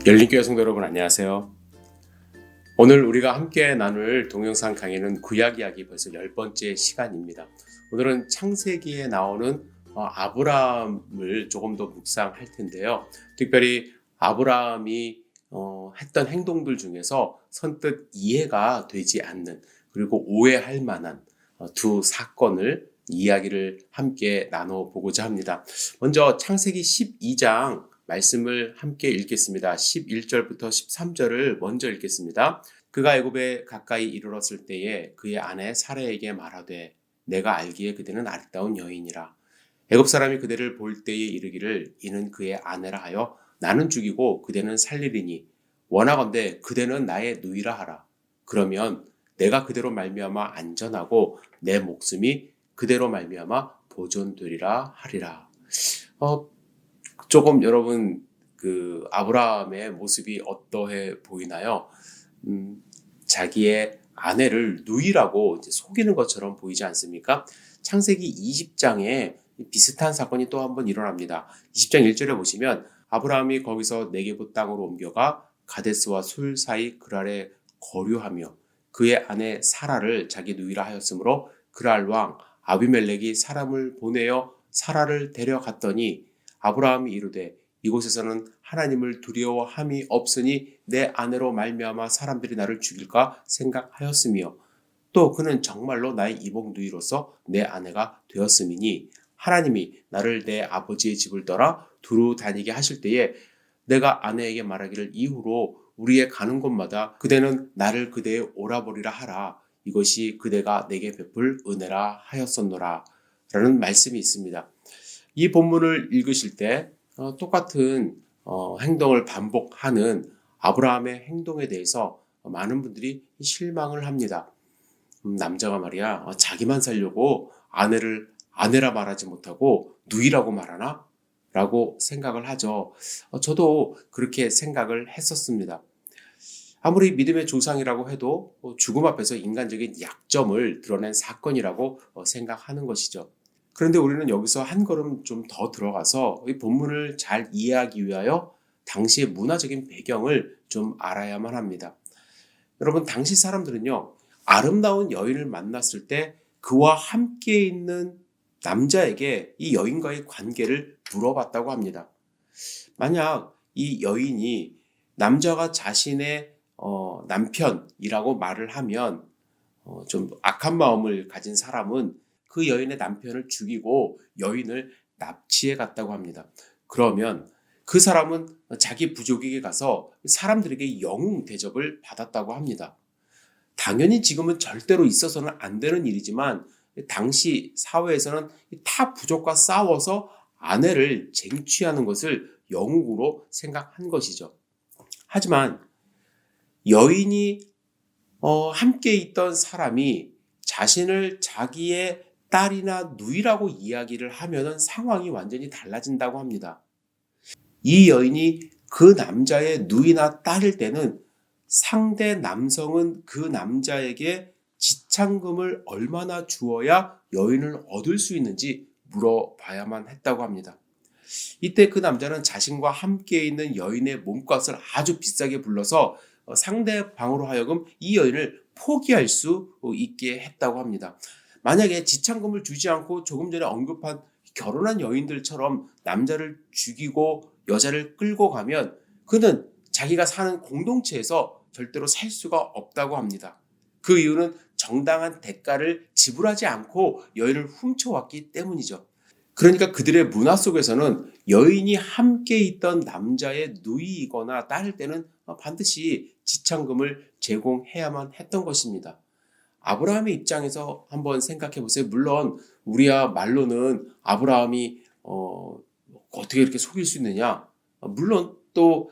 열린교회 성도 여러분 안녕하세요. 오늘 우리가 함께 나눌 동영상 강의는 구약 이야기 벌써 10번째 시간입니다. 오늘은 창세기에 나오는 아브라함을 조금 더 묵상할 텐데요. 특별히 아브라함이 했던 행동들 중에서 선뜻 이해가 되지 않는, 그리고 오해할 만한 두 사건을 이야기를 함께 나눠보고자 합니다. 먼저 창세기 12장 말씀을 함께 읽겠습니다. 11절부터 13절을 먼저 읽겠습니다. 그가 애굽에 가까이 이르렀을 때에 그의 아내 사라에게 말하되 내가 알기에 그대는 아름다운 여인이라. 애굽 사람이 그대를 볼 때에 이르기를 이는 그의 아내라 하여 나는 죽이고 그대는 살리리니 원하건대 그대는 나의 누이라 하라. 그러면 내가 그대로 말미암아 안전하고 내 목숨이 그대로 말미암아 보존되리라 하리라. 조금 여러분 아브라함의 모습이 어떠해 보이나요? 자기의 아내를 누이라고 이제 속이는 것처럼 보이지 않습니까? 창세기 20장에 비슷한 사건이 또 한 번 일어납니다. 20장 1절에 보시면 아브라함이 거기서 네게부 땅으로 옮겨가 가데스와 술 사이 그랄에 거류하며 그의 아내 사라를 자기 누이라 하였으므로 그랄 왕 아비멜렉이 사람을 보내어 사라를 데려갔더니 아브라함이 이르되 이곳에서는 하나님을 두려워함이 없으니 내 아내로 말미암아 사람들이 나를 죽일까 생각하였으며 또 그는 정말로 나의 이복 누이로서 내 아내가 되었음이니 하나님이 나를 내 아버지의 집을 떠나 두루 다니게 하실 때에 내가 아내에게 말하기를 이후로 우리의 가는 곳마다 그대는 나를 그대의 오라버리라 하라. 이것이 그대가 내게 베풀 은혜라 하였었노라 라는 말씀이 있습니다. 이 본문을 읽으실 때 똑같은 행동을 반복하는 아브라함의 행동에 대해서 많은 분들이 실망을 합니다. 남자가 말이야 자기만 살려고 아내라 말하지 못하고 누이라고 말하나? 라고 생각을 하죠. 저도 그렇게 생각을 했었습니다. 아무리 믿음의 조상이라고 해도 죽음 앞에서 인간적인 약점을 드러낸 사건이라고 생각하는 것이죠. 그런데 우리는 여기서 한 걸음 좀 더 들어가서 이 본문을 잘 이해하기 위하여 당시의 문화적인 배경을 좀 알아야만 합니다. 여러분, 당시 사람들은요, 아름다운 여인을 만났을 때 그와 함께 있는 남자에게 이 여인과의 관계를 물어봤다고 합니다. 만약 이 여인이 남자가 자신의 남편이라고 말을 하면 좀 악한 마음을 가진 사람은 그 여인의 남편을 죽이고 여인을 납치해 갔다고 합니다. 그러면 그 사람은 자기 부족에게 가서 사람들에게 영웅 대접을 받았다고 합니다. 당연히 지금은 절대로 있어서는 안 되는 일이지만 당시 사회에서는 타 부족과 싸워서 아내를 쟁취하는 것을 영웅으로 생각한 것이죠. 하지만 여인이 함께 있던 사람이 자신을 자기의 딸이나 누이라고 이야기를 하면은 상황이 완전히 달라진다고 합니다. 이 여인이 그 남자의 누이나 딸일 때는 상대 남성은 그 남자에게 지참금을 얼마나 주어야 여인을 얻을 수 있는지 물어봐야만 했다고 합니다. 이때 그 남자는 자신과 함께 있는 여인의 몸값을 아주 비싸게 불러서 상대방으로 하여금 이 여인을 포기할 수 있게 했다고 합니다. 만약에 지참금을 주지 않고 조금 전에 언급한 결혼한 여인들처럼 남자를 죽이고 여자를 끌고 가면 그는 자기가 사는 공동체에서 절대로 살 수가 없다고 합니다. 그 이유는 정당한 대가를 지불하지 않고 여인을 훔쳐왔기 때문이죠. 그러니까 그들의 문화 속에서는 여인이 함께 있던 남자의 누이이거나 딸일 때는 반드시 지참금을 제공해야만 했던 것입니다. 아브라함의 입장에서 한번 생각해 보세요. 물론 우리야 말로는 아브라함이 어떻게 이렇게 속일 수 있느냐. 물론 또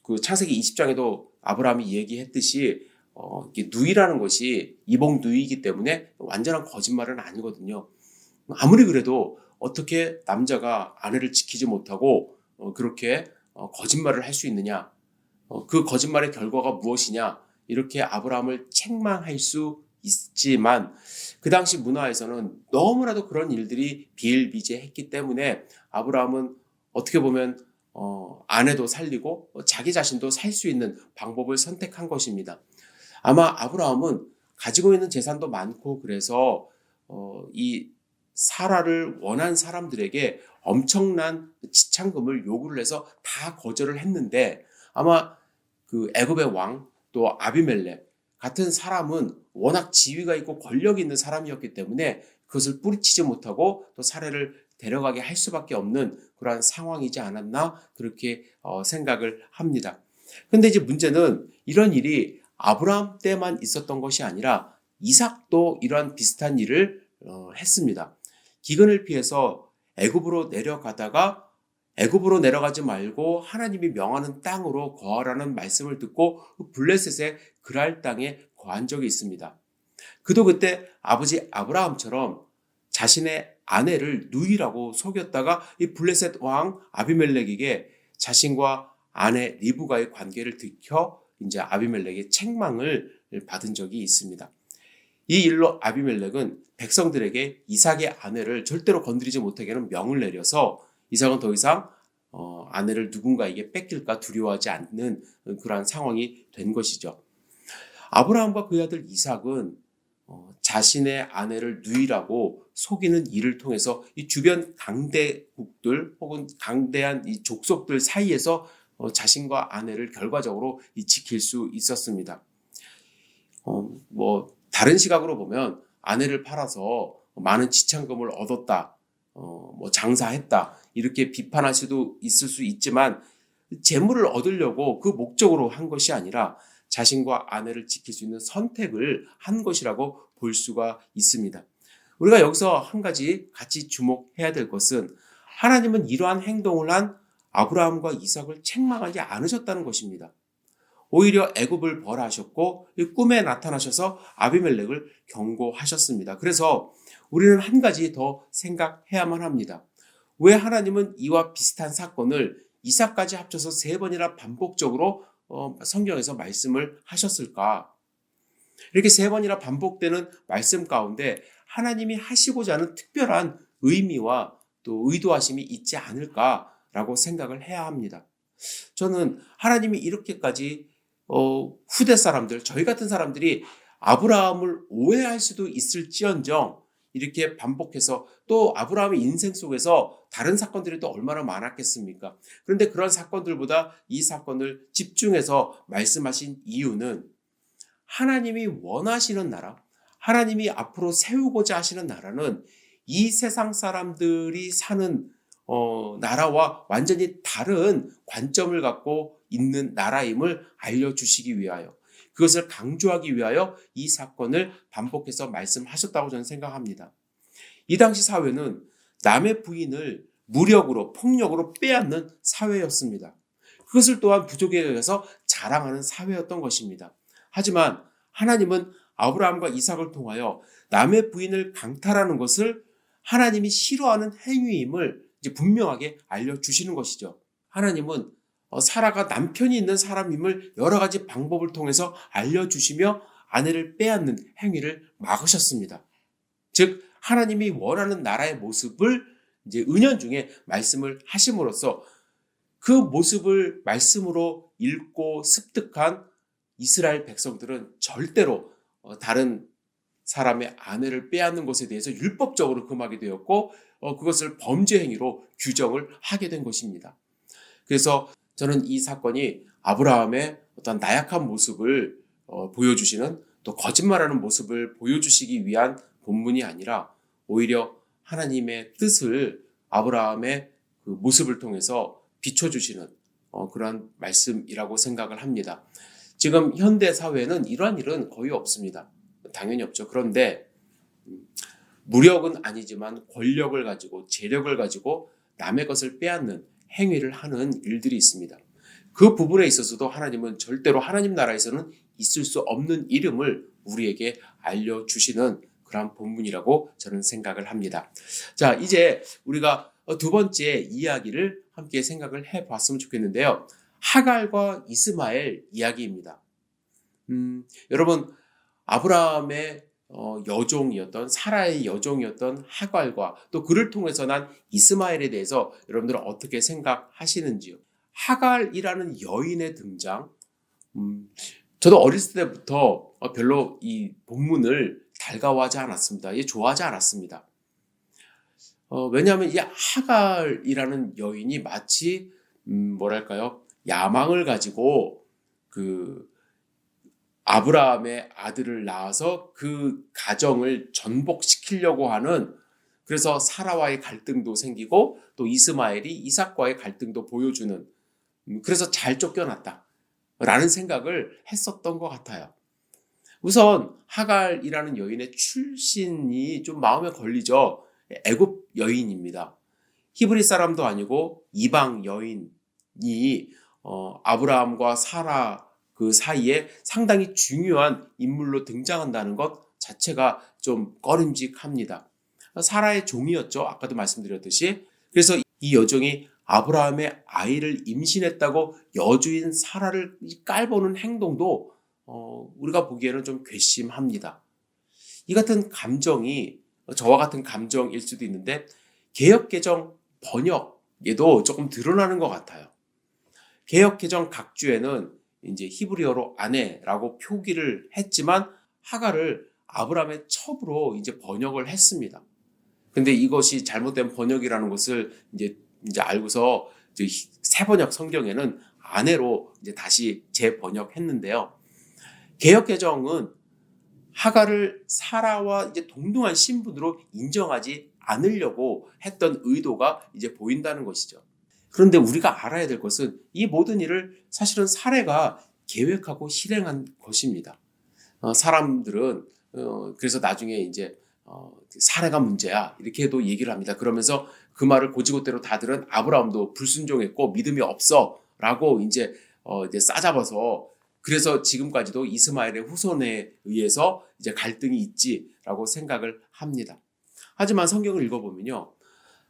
그 창세기 20장에도 아브라함이 얘기했듯이 누이라는 것이 이복 누이이기 때문에 완전한 거짓말은 아니거든요. 아무리 그래도 어떻게 남자가 아내를 지키지 못하고 그렇게 거짓말을 할 수 있느냐. 그 거짓말의 결과가 무엇이냐. 이렇게 아브라함을 책망할 수 있지만 그 당시 문화에서는 너무나도 그런 일들이 비일비재했기 때문에 아브라함은 어떻게 보면 아내도 살리고 자기 자신도 살 수 있는 방법을 선택한 것입니다. 아마 아브라함은 가지고 있는 재산도 많고 그래서 이 사라를 원한 사람들에게 엄청난 지참금을 요구를 해서 다 거절을 했는데 아마 그 애굽의 왕 또 아비멜렉 같은 사람은 워낙 지위가 있고 권력이 있는 사람이었기 때문에 그것을 뿌리치지 못하고 또 사라를 데려가게 할 수밖에 없는 그러한 상황이지 않았나 그렇게 생각을 합니다. 근데 이제 문제는 이런 일이 아브라함 때만 있었던 것이 아니라 이삭도 이러한 비슷한 일을 했습니다. 기근을 피해서 애굽으로 내려가다가 애굽으로 내려가지 말고 하나님이 명하는 땅으로 거하라는 말씀을 듣고 블레셋의 그랄 땅에 거한 적이 있습니다. 그도 그때 아버지 아브라함처럼 자신의 아내를 누이라고 속였다가 이 블레셋 왕 아비멜렉에게 자신과 아내 리브가의 관계를 들켜 이제 아비멜렉의 책망을 받은 적이 있습니다. 이 일로 아비멜렉은 백성들에게 이삭의 아내를 절대로 건드리지 못하게 하는 명을 내려서 이삭은 더 이상 아내를 누군가에게 뺏길까 두려워하지 않는 그러한 상황이 된 것이죠. 아브라함과 그의 아들 이삭은 자신의 아내를 누이라고 속이는 일을 통해서 이 주변 강대국들 혹은 강대한 이 족속들 사이에서 자신과 아내를 결과적으로 지킬 수 있었습니다. 다른 시각으로 보면 아내를 팔아서 많은 지참금을 얻었다, 장사했다 이렇게 비판할 수도 있을 수 있지만 재물을 얻으려고 그 목적으로 한 것이 아니라 자신과 아내를 지킬 수 있는 선택을 한 것이라고 볼 수가 있습니다. 우리가 여기서 한 가지 같이 주목해야 될 것은 하나님은 이러한 행동을 한 아브라함과 이삭을 책망하지 않으셨다는 것입니다. 오히려 애굽을 벌하셨고 꿈에 나타나셔서 아비멜렉을 경고하셨습니다. 그래서 우리는 한 가지 더 생각해야만 합니다. 왜 하나님은 이와 비슷한 사건을 이삭까지 합쳐서 3번이나 반복적으로 성경에서 말씀을 하셨을까? 이렇게 3번이나 반복되는 말씀 가운데 하나님이 하시고자 하는 특별한 의미와 또 의도하심이 있지 않을까라고 생각을 해야 합니다. 저는 하나님이 이렇게까지 후대 사람들, 저희 같은 사람들이 아브라함을 오해할 수도 있을지언정 이렇게 반복해서 또 아브라함의 인생 속에서 다른 사건들이 또 얼마나 많았겠습니까? 그런데 그런 사건들보다 이 사건을 집중해서 말씀하신 이유는 하나님이 원하시는 나라, 하나님이 앞으로 세우고자 하시는 나라는 이 세상 사람들이 사는 나라와 완전히 다른 관점을 갖고 있는 나라임을 알려주시기 위하여 그것을 강조하기 위하여 이 사건을 반복해서 말씀하셨다고 저는 생각합니다. 이 당시 사회는 남의 부인을 무력으로 폭력으로 빼앗는 사회였습니다. 그것을 또한 부족에 의해서 자랑하는 사회였던 것입니다. 하지만 하나님은 아브라함과 이삭을 통하여 남의 부인을 강탈하는 것을 하나님이 싫어하는 행위임을 이제 분명하게 알려주시는 것이죠. 하나님은 사라가 남편이 있는 사람임을 여러 가지 방법을 통해서 알려주시며 아내를 빼앗는 행위를 막으셨습니다. 즉 하나님이 원하는 나라의 모습을 이제 은연중에 말씀을 하심으로써 그 모습을 말씀으로 읽고 습득한 이스라엘 백성들은 절대로 다른 사람의 아내를 빼앗는 것에 대해서 율법적으로 금하게 되었고 그것을 범죄 행위로 규정을 하게 된 것입니다. 그래서 저는 이 사건이 아브라함의 어떤 나약한 모습을 보여주시는 또 거짓말하는 모습을 보여주시기 위한 본문이 아니라 오히려 하나님의 뜻을 아브라함의 그 모습을 통해서 비춰주시는 그런 말씀이라고 생각을 합니다. 지금 현대 사회는 이러한 일은 거의 없습니다. 당연히 없죠. 그런데 무력은 아니지만 권력을 가지고 재력을 가지고 남의 것을 빼앗는 행위를 하는 일들이 있습니다. 그 부분에 있어서도 하나님은 절대로 하나님 나라에서는 있을 수 없는 이름을 우리에게 알려주시는 그런 본문이라고 저는 생각을 합니다. 자, 이제 우리가 두 번째 이야기를 함께 생각을 해봤으면 좋겠는데요. 하갈과 이스마엘 이야기입니다. 여러분 아브라함의 여종이었던 사라의 여종이었던 하갈과 또 그를 통해서 난 이스마엘에 대해서 여러분들은 어떻게 생각하시는지요? 하갈이라는 여인의 등장, 저도 어렸을 때부터 별로 이 본문을 달가워하지 않았습니다. 좋아하지 않았습니다. 왜냐하면 이 하갈이라는 여인이 마치 뭐랄까요? 야망을 가지고 그 아브라함의 아들을 낳아서 그 가정을 전복시키려고 하는, 그래서 사라와의 갈등도 생기고 또 이스마엘이 이삭과의 갈등도 보여주는, 그래서 잘 쫓겨났다라는 생각을 했었던 것 같아요. 우선 하갈이라는 여인의 출신이 좀 마음에 걸리죠. 애굽 여인입니다. 히브리 사람도 아니고 이방 여인이 아브라함과 사라 그 사이에 상당히 중요한 인물로 등장한다는 것 자체가 좀 꺼림직합니다. 사라의 종이었죠. 아까도 말씀드렸듯이. 그래서 이 여종이 아브라함의 아이를 임신했다고 여주인 사라를 깔보는 행동도 우리가 보기에는 좀 괘씸합니다. 이 같은 감정이 저와 같은 감정일 수도 있는데 개역개정 번역에도 조금 드러나는 것 같아요. 개역개정 각주에는 이제 히브리어로 아내라고 표기를 했지만 하갈을 아브라함의 첩으로 이제 번역을 했습니다. 근데 이것이 잘못된 번역이라는 것을 이제 알고서 이제 새 번역 성경에는 아내로 이제 다시 재번역했는데요. 개역개정은 하갈을 사라와 이제 동등한 신분으로 인정하지 않으려고 했던 의도가 이제 보인다는 것이죠. 그런데 우리가 알아야 될 것은 이 모든 일을 사실은 사례가 계획하고 실행한 것입니다. 사람들은 그래서 나중에 이제 사례가 문제야 이렇게도 얘기를 합니다. 그러면서 그 말을 고지고대로 다 들은 아브라함도 불순종했고 믿음이 없어라고 이제 싸잡아서, 그래서 지금까지도 이스마엘의 후손에 의해서 이제 갈등이 있지라고 생각을 합니다. 하지만 성경을 읽어보면요,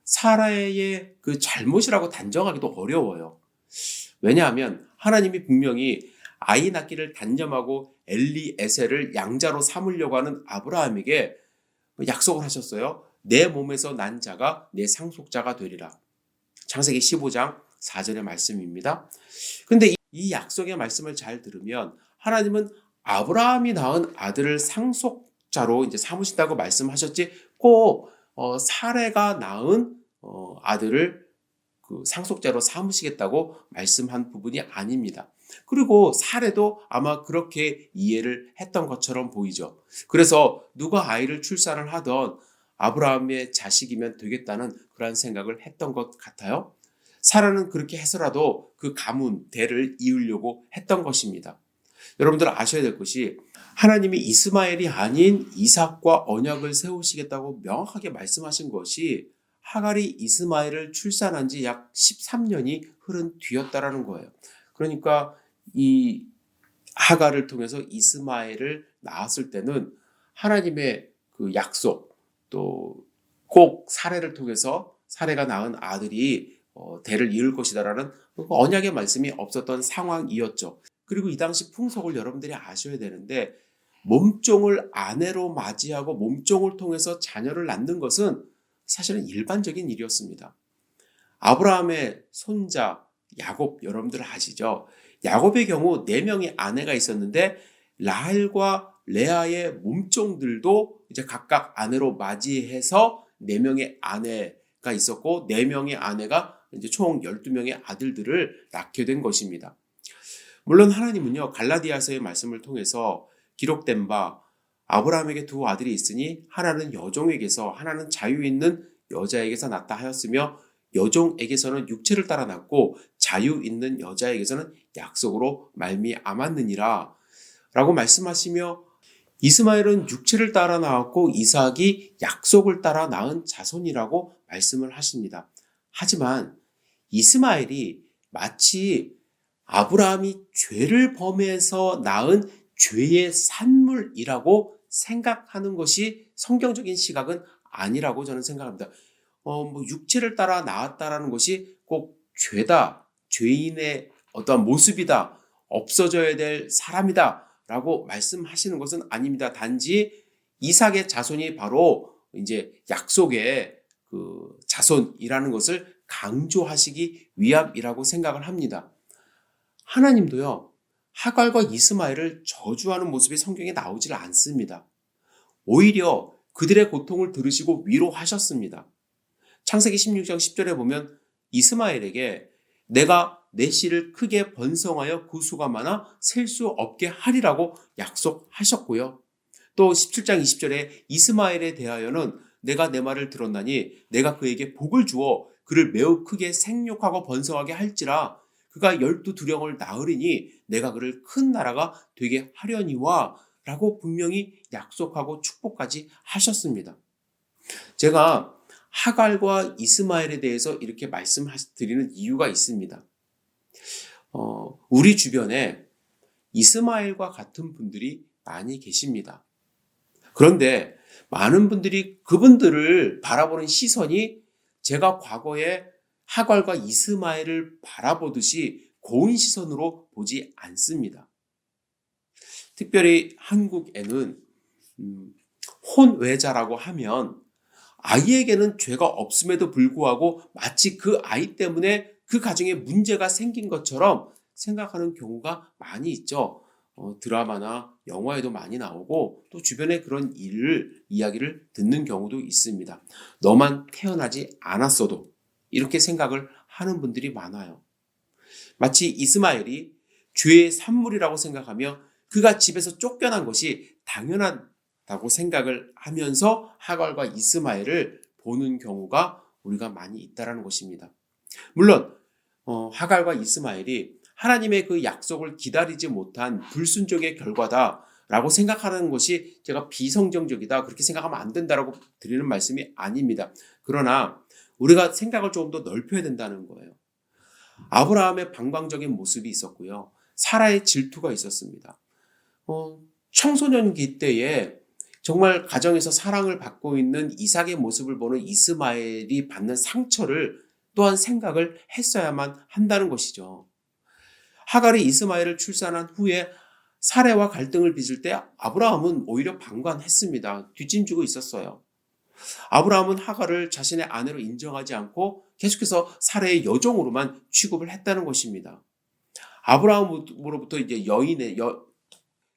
사라의 그 잘못이라고 단정하기도 어려워요. 왜냐하면 하나님이 분명히 아이 낳기를 단념하고 엘리에셀을 양자로 삼으려고 하는 아브라함에게 약속을 하셨어요. 내 몸에서 난 자가 내 상속자가 되리라. 창세기 15장 4절의 말씀입니다. 그런데 이 약속의 말씀을 잘 들으면 하나님은 아브라함이 낳은 아들을 상속자로 이제 삼으신다고 말씀하셨지 꼭 사레가 낳은 아들을 그 상속자로 삼으시겠다고 말씀한 부분이 아닙니다. 그리고 사레도 아마 그렇게 이해를 했던 것처럼 보이죠. 그래서 누가 아이를 출산을 하던 아브라함의 자식이면 되겠다는 그런 생각을 했던 것 같아요. 사라는 그렇게 해서라도 그 가문, 대를 이으려고 했던 것입니다. 여러분들 아셔야 될 것이 하나님이 이스마엘이 아닌 이삭과 언약을 세우시겠다고 명확하게 말씀하신 것이 하갈이 이스마엘을 출산한 지 약 13년이 흐른 뒤였다라는 거예요. 그러니까 이 하갈을 통해서 이스마엘을 낳았을 때는 하나님의 그 약속, 또 꼭 사레를 통해서 사레가 낳은 아들이 대를 이을 것이다라는 언약의 말씀이 없었던 상황이었죠. 그리고 이 당시 풍속을 여러분들이 아셔야 되는데, 몸종을 아내로 맞이하고 몸종을 통해서 자녀를 낳는 것은 사실은 일반적인 일이었습니다. 아브라함의 손자 야곱, 여러분들 아시죠? 야곱의 경우 4명의 아내가 있었는데 라헬과 레아의 몸종들도 이제 각각 아내로 맞이해서 4명의 아내가 있었고 4명의 아내가 이제 총 12명의 아들들을 낳게 된 것입니다. 물론 하나님은요, 갈라디아서의 말씀을 통해서 기록된 바 아브라함에게 2 아들이 있으니 하나는 여종에게서 하나는 자유 있는 여자에게서 낳다 하였으며 여종에게서는 육체를 따라 낳고 자유 있는 여자에게서는 약속으로 말미암았느니라 라고 말씀하시며, 이스마엘은 육체를 따라 낳았고 이삭이 약속을 따라 낳은 자손이라고 말씀을 하십니다. 하지만 이스마엘이 마치 아브라함이 죄를 범해서 낳은 죄의 산물이라고 생각하는 것이 성경적인 시각은 아니라고 저는 생각합니다. 육체를 따라 낳았다라는 것이 꼭 죄다, 죄인의 어떠한 모습이다, 없어져야 될 사람이다 라고 말씀하시는 것은 아닙니다. 단지 이삭의 자손이 바로 이제 약속의 그 자손이라는 것을 강조하시기 위함이라고 생각을 합니다. 하나님도요, 하갈과 이스마엘을 저주하는 모습이 성경에 나오질 않습니다. 오히려 그들의 고통을 들으시고 위로하셨습니다. 창세기 16장 10절에 보면 이스마엘에게 내가 내 씨를 크게 번성하여 그 수가 많아 셀 수 없게 하리라고 약속하셨고요. 또 17장 20절에 이스마엘에 대하여는 내가 내 말을 들었나니 내가 그에게 복을 주어 그를 매우 크게 생육하고 번성하게 할지라 그가 12두령을 낳으리니 내가 그를 큰 나라가 되게 하려니와 라고 분명히 약속하고 축복까지 하셨습니다. 제가 하갈과 이스마엘에 대해서 이렇게 말씀드리는 이유가 있습니다. 우리 주변에 이스마엘과 같은 분들이 많이 계십니다. 그런데 많은 분들이 그분들을 바라보는 시선이 제가 과거에 하갈과 이스마엘을 바라보듯이 고운 시선으로 보지 않습니다. 특별히 한국에는 혼외자라고 하면 아이에게는 죄가 없음에도 불구하고 마치 그 아이 때문에 그 가정에 문제가 생긴 것처럼 생각하는 경우가 많이 있죠. 드라마나 영화에도 많이 나오고 또 주변에 그런 이야기를 듣는 경우도 있습니다. 너만 태어나지 않았어도 이렇게 생각을 하는 분들이 많아요. 마치 이스마엘이 죄의 산물이라고 생각하며 그가 집에서 쫓겨난 것이 당연하다고 생각을 하면서 하갈과 이스마엘을 보는 경우가 우리가 많이 있다는 것입니다. 물론 하갈과 이스마엘이 하나님의 그 약속을 기다리지 못한 불순종의 결과다라고 생각하는 것이 제가 비성경적이다 그렇게 생각하면 안 된다라고 드리는 말씀이 아닙니다. 그러나 우리가 생각을 조금 더 넓혀야 된다는 거예요. 아브라함의 방광적인 모습이 있었고요. 사라의 질투가 있었습니다. 청소년기 때에 정말 가정에서 사랑을 받고 있는 이삭의 모습을 보는 이스마엘이 받는 상처를 또한 생각을 했어야만 한다는 것이죠. 하갈이 이스마엘을 출산한 후에 사레와 갈등을 빚을 때 아브라함은 오히려 방관했습니다. 뒷짐지고 있었어요. 아브라함은 하갈을 자신의 아내로 인정하지 않고 계속해서 사레의 여종으로만 취급을 했다는 것입니다. 아브라함으로부터 이제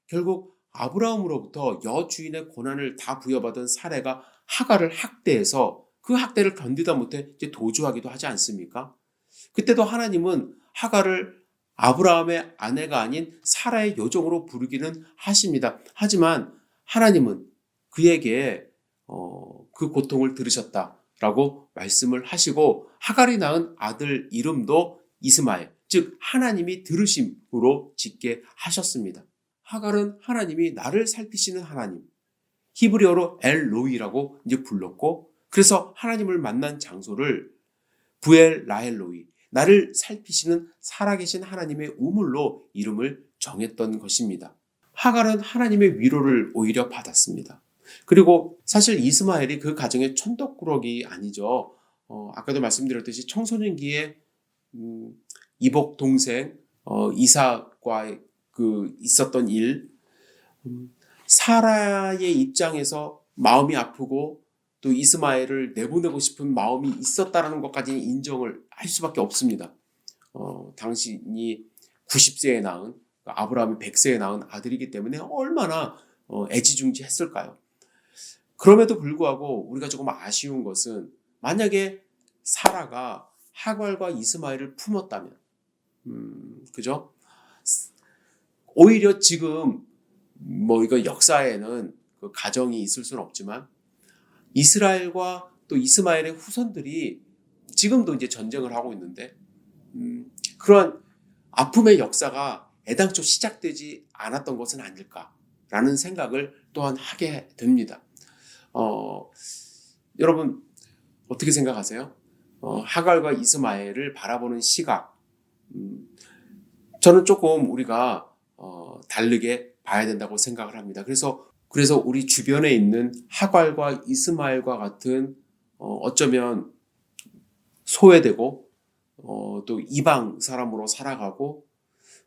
결국 아브라함으로부터 여주인의 권한을 다 부여받은 사레가 하갈을 학대해서 그 학대를 견디다 못해 이제 도주하기도 하지 않습니까? 그때도 하나님은 하갈을 아브라함의 아내가 아닌 사라의 여종으로 부르기는 하십니다. 하지만 하나님은 그에게 그 고통을 들으셨다라고 말씀을 하시고 하갈이 낳은 아들 이름도 이스마엘, 즉 하나님이 들으심으로 짓게 하셨습니다. 하갈은 하나님이 나를 살피시는 하나님, 히브리어로 엘로이라고 이제 불렀고, 그래서 하나님을 만난 장소를 부엘 라헬로이, 나를 살피시는 살아계신 하나님의 우물로 이름을 정했던 것입니다. 하갈은 하나님의 위로를 오히려 받았습니다. 그리고 사실 이스마엘이 그 가정의 천덕꾸러기 아니죠. 아까도 말씀드렸듯이 청소년기에 이복 동생 이삭과 그 있었던 일, 사라의 입장에서 마음이 아프고 또 이스마엘을 내보내고 싶은 마음이 있었다라는 것까지는 인정을 할 수밖에 없습니다. 당신이 90세에 낳은 아브라함이 100세에 낳은 아들이기 때문에 얼마나 애지중지했을까요? 그럼에도 불구하고 우리가 조금 아쉬운 것은 만약에 사라가 하갈과 이스마엘을 품었다면, 그죠? 오히려 지금 이거 역사에는 그 가정이 있을 수는 없지만 이스라엘과 또 이스마엘의 후손들이 지금도 이제 전쟁을 하고 있는데 그런 아픔의 역사가 애당초 시작되지 않았던 것은 아닐까라는 생각을 또한 하게 됩니다. 여러분 어떻게 생각하세요? 하갈과 이스마엘을 바라보는 시각, 저는 조금 우리가 다르게 봐야 된다고 생각을 합니다. 그래서 우리 주변에 있는 하갈과 이스마엘과 같은 어쩌면 소외되고 또 이방 사람으로 살아가고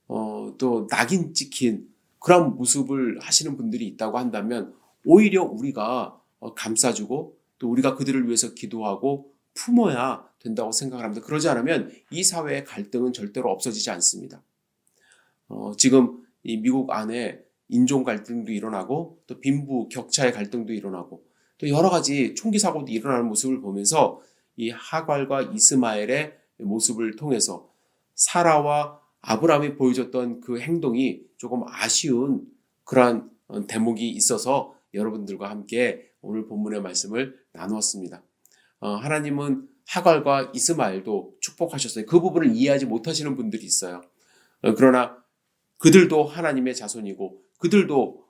또 낙인 찍힌 그런 모습을 하시는 분들이 있다고 한다면 오히려 우리가 감싸주고 또 우리가 그들을 위해서 기도하고 품어야 된다고 생각을 합니다. 그러지 않으면 이 사회의 갈등은 절대로 없어지지 않습니다. 지금 이 미국 안에 인종 갈등도 일어나고 또 빈부 격차의 갈등도 일어나고 또 여러 가지 총기 사고도 일어나는 모습을 보면서 이 하갈과 이스마엘의 모습을 통해서 사라와 아브라함이 보여줬던 그 행동이 조금 아쉬운 그러한 대목이 있어서 여러분들과 함께 오늘 본문의 말씀을 나누었습니다. 하나님은 하갈과 이스마엘도 축복하셨어요. 그 부분을 이해하지 못하시는 분들이 있어요. 그러나 그들도 하나님의 자손이고 그들도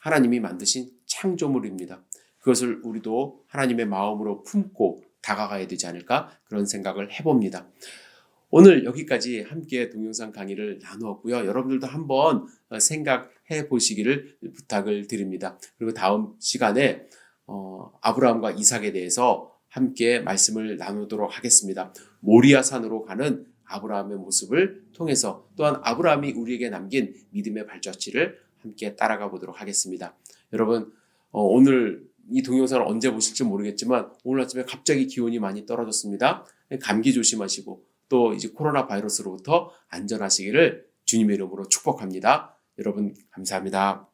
하나님이 만드신 창조물입니다. 그것을 우리도 하나님의 마음으로 품고 다가가야 되지 않을까 그런 생각을 해봅니다. 오늘 여기까지 함께 동영상 강의를 나누었고요. 여러분들도 한번 생각해 보시기를 부탁을 드립니다. 그리고 다음 시간에 아브라함과 이삭에 대해서 함께 말씀을 나누도록 하겠습니다. 모리아 산으로 가는 아브라함의 모습을 통해서 또한 아브라함이 우리에게 남긴 믿음의 발자취를 함께 따라가 보도록 하겠습니다. 여러분 오늘 이 동영상을 언제 보실지 모르겠지만 오늘 아침에 갑자기 기온이 많이 떨어졌습니다. 감기 조심하시고 또 이제 코로나 바이러스로부터 안전하시기를 주님의 이름으로 축복합니다. 여러분 감사합니다.